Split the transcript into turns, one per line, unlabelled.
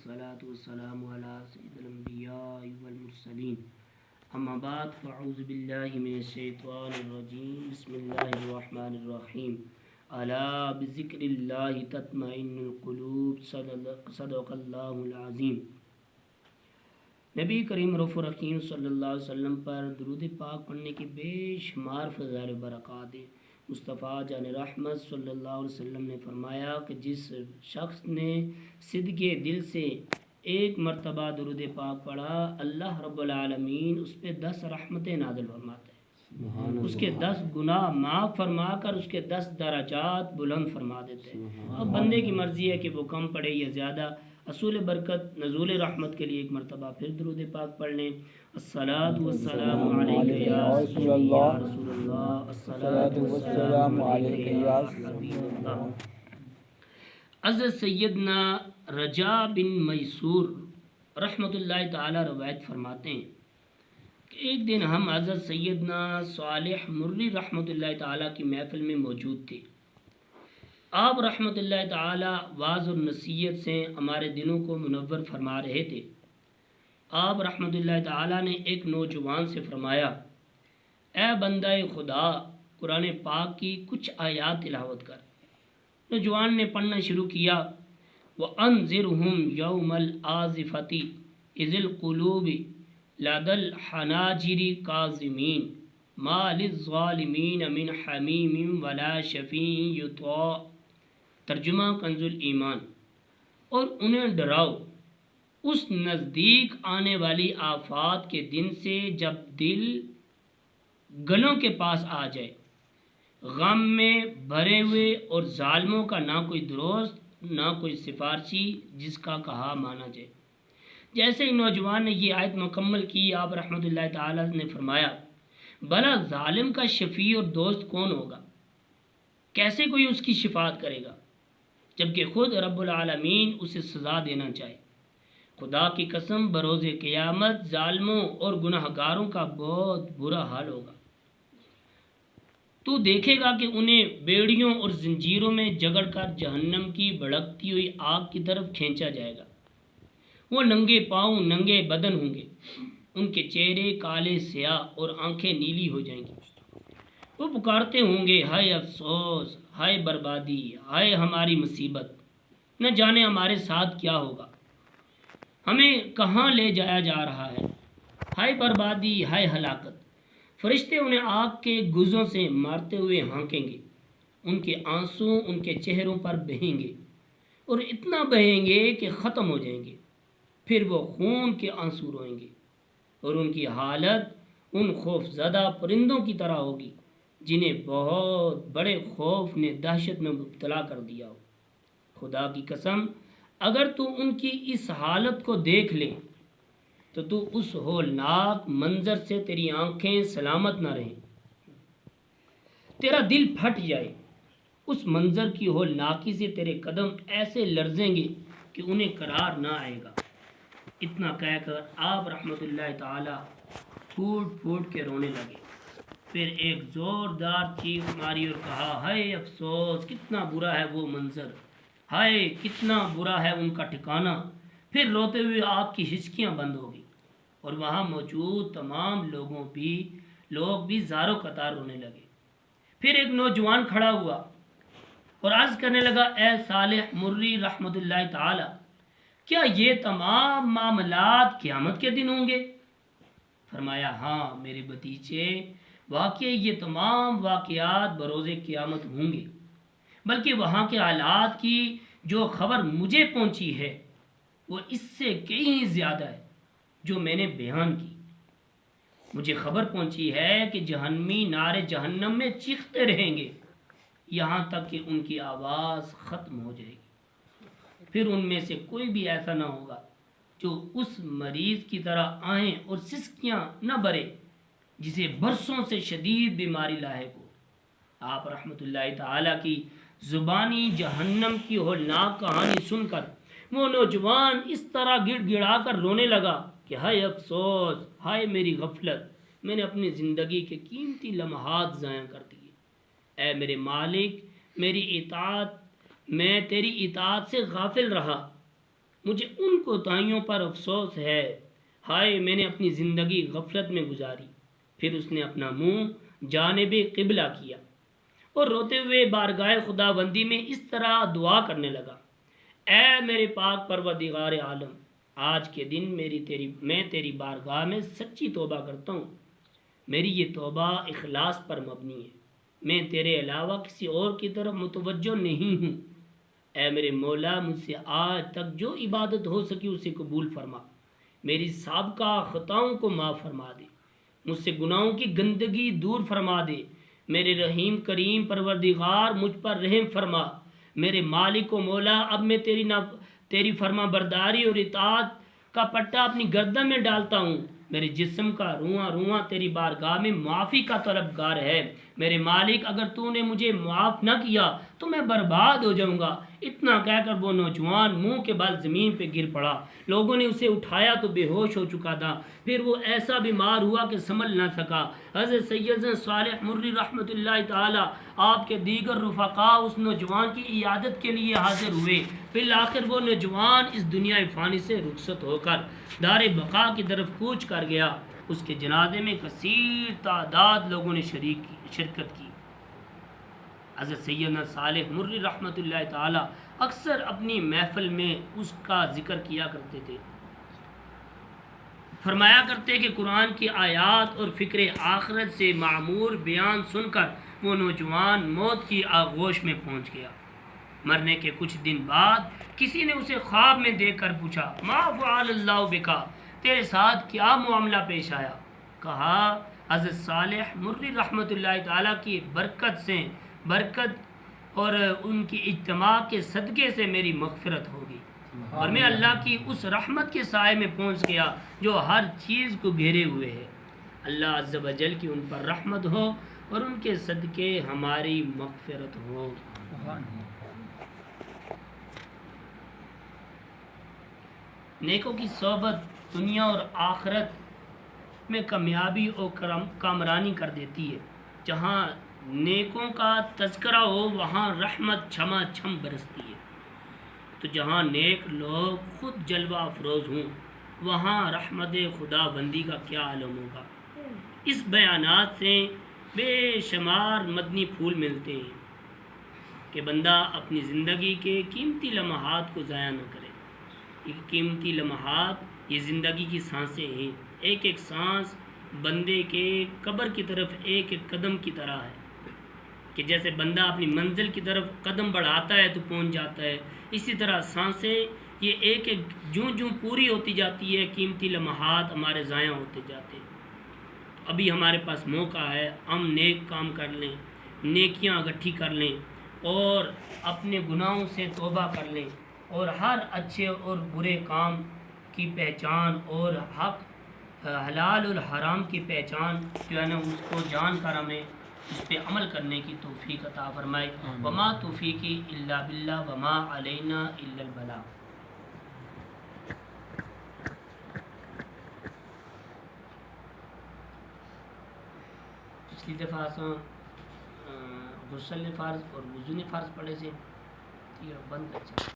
والصلاة والسلام على سید الانبیاء والمرسلین اما بعد فاعوذ باللہ من الشیطان الرجیم بسم اللہ الرحمن الرحیم الا بذکر اللہ تطمئن القلوب صدق اللہ العظیم۔ نبی کریم رؤوف الرحیم صلی اللہ علیہ وسلم پر درود پاک پڑھنے کی بے شمار فضائل و برکات ہیں۔ مصطفیٰ جان رحمت صلی اللہ علیہ وسلم نے فرمایا کہ جس شخص نے صدقے دل سے ایک مرتبہ درود پاک پڑھا، اللہ رب العالمین اس پہ 10 رحمتیں نازل فرماتا ہے، اس کے 10 گناہ معاف فرما کر اس کے 10 درجات بلند فرما دیتے ہیں۔ اب بندے کی مرضی ہے کہ وہ کم پڑھے یا زیادہ۔ اصول برکت نزول رحمت کے لیے ایک مرتبہ پھر درود پاک پڑھ لیں۔ الصلاۃ والسلام علیک یا رسول اللہ، الصلاۃ والسلام علیک یا حبیب اللہ۔ حضرت سیدنا رجا بن میسور رحمۃ اللہ تعالی روایت فرماتے ہیں کہ ایک دن ہم حضرت سیدنا صالح مری رحمۃ اللہ تعالی کی محفل میں موجود تھے۔ آپ رحمۃ اللہ تعالی واعظ اور نصیحت سے ہمارے دلوں کو منور فرما رہے تھے۔ آپ رحمۃ اللہ تعالی نے ایک نوجوان سے فرمایا، اے بندہ خدا، قرآن پاک کی کچھ آیات تلاوت کر۔ نوجوان نے پڑھنا شروع کیا، وَأَنذِرْهُمْ يَوْمَ الْآزِفَةِ إِذِ الْقُلُوبِ لَدَى الْحَنَاجِرِ كَاظِمِينَ مَا لِلظَّالِمِينَ مِنْ حَمِيمٍ وَلَا شَفِيعٍ يُطَاعُ۔ ترجمہ کنز الایمان۔ اور انہیں ڈراؤ اس نزدیک آنے والی آفات کے دن سے جب دل گلوں کے پاس آ جائے، غم میں بھرے ہوئے، اور ظالموں کا نہ کوئی دوست نہ کوئی سفارشی جس کا کہا مانا جائے۔ جیسے ہی نوجوان نے یہ آیت مکمل کی، آپ رحمۃ اللہ تعالی نے فرمایا، بھلا ظالم کا شفیع اور دوست کون ہوگا؟ کیسے کوئی اس کی شفاعت کرے گا جبکہ خود رب العالمین اسے سزا دینا چاہے؟ خدا کی قسم، بروز قیامت ظالموں اور گناہ گاروں کا بہت برا حال ہوگا۔ تو دیکھے گا کہ انہیں بیڑیوں اور زنجیروں میں جگڑ کر جہنم کی بھڑکتی ہوئی آگ کی طرف کھینچا جائے گا۔ وہ ننگے پاؤں ننگے بدن ہوں گے، ان کے چہرے کالے سیاہ اور آنکھیں نیلی ہو جائیں گی۔ وہ پکارتے ہوں گے، ہائے افسوس، ہائے بربادی، ہائے ہماری مصیبت، نہ جانے ہمارے ساتھ کیا ہوگا، ہمیں کہاں لے جایا جا رہا ہے، ہائے بربادی، ہائے ہلاکت۔ فرشتے انہیں آگ کے گزوں سے مارتے ہوئے ہانکیں گے، ان کے آنسو ان کے چہروں پر بہیں گے، اور اتنا بہیں گے کہ ختم ہو جائیں گے۔ پھر وہ خون کے آنسو روئیں گے، اور ان کی حالت ان خوف زدہ پرندوں کی طرح ہوگی جنہیں بہت بڑے خوف نے دہشت میں مبتلا کر دیا ہو۔ خدا کی قسم، اگر تو ان کی اس حالت کو دیکھ لے تو اس ہولناک منظر سے تیری آنکھیں سلامت نہ رہیں، تیرا دل پھٹ جائے۔ اس منظر کی ہولناکی سے تیرے قدم ایسے لرزیں گے کہ انہیں قرار نہ آئے گا۔ اتنا کہہ کر آپ رحمۃ اللہ تعالی پھوٹ پھوٹ کے رونے لگے۔ پھر ایک زوردار چیخ ماری اور کہا، ہائے افسوس، کتنا برا ہے وہ منظر، ہائے کتنا برا ہے ان کا ٹھکانہ۔ پھر روتے ہوئے آپ کی ہچکیاں بند ہو گئی، اور وہاں موجود تمام لوگ بھی زاروں قطار رونے لگے۔ پھر ایک نوجوان کھڑا ہوا اور عرض کرنے لگا، اے صالح مری رحمۃ اللہ تعالی، کیا یہ تمام معاملات قیامت کے دن ہوں گے؟ فرمایا، ہاں میرے بھتیجے، واقعی یہ تمام واقعات بروز قیامت ہوں گے، بلکہ وہاں کے حالات کی جو خبر مجھے پہنچی ہے وہ اس سے کہیں زیادہ ہے جو میں نے بیان کی۔ مجھے خبر پہنچی ہے کہ جہنمی نار جہنم میں چیختے رہیں گے یہاں تک کہ ان کی آواز ختم ہو جائے گی۔ پھر ان میں سے کوئی بھی ایسا نہ ہوگا جو اس مریض کی طرح آہیں اور سسکیاں نہ بھرے جسے برسوں سے شدید بیماری لاحق ہو۔ آپ رحمۃ اللہ تعالی کی زبانی جہنم کی ہولناک کہانی سن کر وہ نوجوان اس طرح گڑ گڑا کر رونے لگا کہ ہائے افسوس، ہائے میری غفلت، میں نے اپنی زندگی کے قیمتی لمحات ضائع کر دیے۔ اے میرے مالک، میں تیری اطاعت سے غافل رہا، مجھے ان کوتاہیوں پر افسوس ہے، ہائے میں نے اپنی زندگی غفلت میں گزاری۔ پھر اس نے اپنا منہ جانب قبلہ کیا اور روتے ہوئے بارگاہ خدا بندی میں اس طرح دعا کرنے لگا، اے میرے پاک پروردگار عالم، آج کے دن میں تیری بارگاہ میں سچی توبہ کرتا ہوں۔ میری یہ توبہ اخلاص پر مبنی ہے، میں تیرے علاوہ کسی اور کی طرف متوجہ نہیں ہوں۔ اے میرے مولا، مجھ سے آج تک جو عبادت ہو سکی اسے قبول فرما، میری سابقہ خطاؤں کو معاف فرما دے، مجھ سے گناہوں کی گندگی دور فرما دے۔ میرے رحیم کریم پروردگار مجھ پر رحم فرما۔ میرے مالک و مولا، اب میں تیری فرما برداری اور اطاعت کا پٹا اپنی گردن میں ڈالتا ہوں۔ میرے جسم کا رواں رواں تیری بارگاہ میں معافی کا طلبگار ہے۔ میرے مالک، اگر تو نے مجھے معاف نہ کیا تو میں برباد ہو جاؤں گا۔ اتنا کہہ کر وہ نوجوان منہ کے بل زمین پہ گر پڑا۔ لوگوں نے اسے اٹھایا تو بے ہوش ہو چکا تھا، پھر وہ ایسا بیمار ہوا کہ سنبھل نہ سکا۔ حضرت سیدنا صالح مرری رحمۃ اللہ تعالی آپ کے دیگر رفقاء اس نوجوان کی عیادت کے لیے حاضر ہوئے۔ بالآخر وہ نوجوان اس دنیا فانی سے رخصت ہو کر دار بقا کی طرف کوچ کر گیا۔ اس کے جنازے میں کثیر تعداد لوگوں نے شرکت کی۔ حضرت سیدنا صالح مرری رحمۃ اللہ تعالی اکثر اپنی محفل میں اس کا ذکر کیا کرتے تھے، فرمایا کرتے کہ قرآن کی آیات اور فکر آخرت سے معمور بیان سن کر وہ نوجوان موت کی آغوش میں پہنچ گیا۔ مرنے کے کچھ دن بعد کسی نے اسے خواب میں دیکھ کر پوچھا، ما فعل اللہ بکا، تیرے ساتھ کیا معاملہ پیش آیا؟ کہا، حضرت صالح مرری رحمۃ اللہ تعالیٰ کی برکت اور ان کی اجتماع کے صدقے سے میری مغفرت ہوگی اور میں اللہ کی اس رحمت کے سائے میں پہنچ گیا جو ہر چیز کو گھیرے ہوئے ہے۔ اللہ عز و جل کی ان پر رحمت ہو اور ان کے صدقے ہماری مغفرت ہو۔ نیکوں کی صحبت دنیا اور آخرت میں کامیابی اور کامرانی کر دیتی ہے۔ جہاں نیکوں کا تذکرہ ہو وہاں رحمت چھما چھم برستی ہے، تو جہاں نیک لوگ خود جلوہ افروز ہوں وہاں رحمت خدا بندی کا کیا عالم ہوگا۔ اس بیانات سے بے شمار مدنی پھول ملتے ہیں کہ بندہ اپنی زندگی کے قیمتی لمحات کو ضائع نہ کرے۔ یہ قیمتی لمحات یہ زندگی کی سانسیں ہیں، ایک ایک سانس بندے کے قبر کی طرف ایک ایک قدم کی طرح ہے کہ جیسے بندہ اپنی منزل کی طرف قدم بڑھاتا ہے تو پہنچ جاتا ہے، اسی طرح سانسیں یہ ایک ایک جوں جوں پوری ہوتی جاتی ہے، قیمتی لمحات ہمارے ضائع ہوتے جاتے ہیں۔ تو ابھی ہمارے پاس موقع ہے، ہم نیک کام کر لیں، نیکیاں اکٹھی کر لیں اور اپنے گناہوں سے توبہ کر لیں اور ہر اچھے اور برے کام کی پہچان اور حق حلال اور حرام کی پہچان جو ہے نا اس کو جان کر ہمیں اس پہ عمل کرنے کی توفیق عطا فرمائے۔ وما توفیقی الا باللہ وما علینا الا البلاغ۔ پچھلی دفعہ غسل نے فرض اور وضو نے فرض پڑھے سے بند کر